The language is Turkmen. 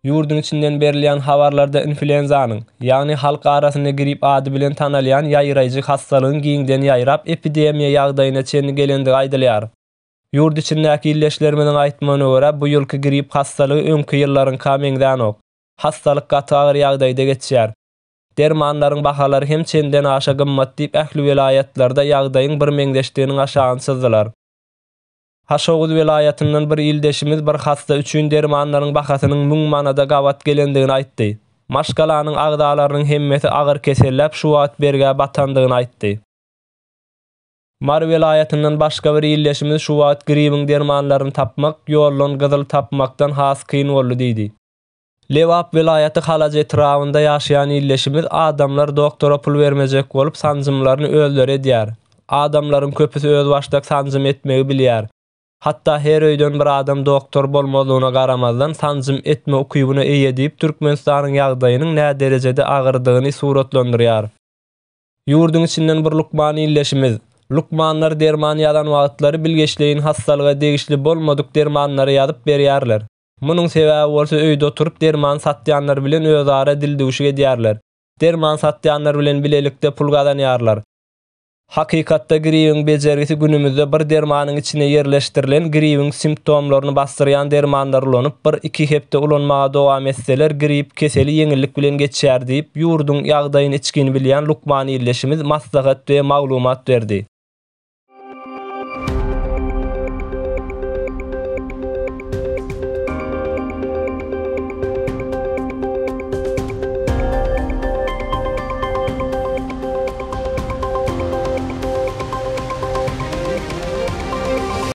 Yurdun içinden berilýän habarlarda influenzanyň, ýagny halk arasynda grip ady bilen tanalýan ýaýraýjy hastalygyň giňden ýaýrap epidemiýa ýagdaýyna çenli gelendigi aýdylýar. Yurt içindäki illeşlermeniň aýtmagyna görä, bu ýylky grip hastalygy öňki ýyllaryň kameňdän ok. Hastalyk gaty agyr ýagdaýda geçýär. Dermanlaryň bahalary hem çenden aşa gymmat diýip ähli vilayatlarda ýagdaýyň bir meňdeşdiginiň aşagyny çyzdylar. Haşoğuz vilayatyndan bir ildeşimiz bir hasta üçin dermanlaryň bahasynyň 1000 manada gawat gelendigini aýtdy. Maşgalanyň agdalarynyň hemmeti agyr kesellep şu wagt berge batandygyny aýtdy. Mar vilayatyndan başga bir ildeşimiz şu wagt gribiň dermanlaryny tapmak, ýollan gyzyl tapmakdan has kyn boldy diýdi. Lewap vilayaty Halaja etrafynda ýaşaýan ildeşimiz adamlar doktora pul bermejek bolup sanjymlaryny öldür edýär. Adamlaryň köpüsi öz başdak sanjym etmegi bilýär. Hatta her öýden bir adam doktor bolmadygyna garamazdan sanjym etme ukybyna eýe diýip Türkmenistanyň ýagdaýynyň nä derejede agyrdygyny suratlandyrýar. Yurdun içinden bir Lukman illeşimiz. Lukmanlar derman ýalan wagtlary bilgeçleýin hastalyga degişli bolmadyk dermanlary ýazyp berýärler. Munyň sebäbi bolsa öýde oturup derman satýanlar bilen özara dilduguşy edýärler. Derman satýanlar bilen bilelikde pul gazanýarlar. Hakykatda gribiň bejergisi günümizde bir dermanyň içine yerleşdirilen gribiň simptomlaryny bastyrýan dermanlar ulanyp 1-2 hepde ulanmaga dowam etseler grip keseli ýeňillik bilen geçýär diýip ýurdun ýagdaýyny içgin bilýän Lukman illeşimiz maslahat we maglumat berdi.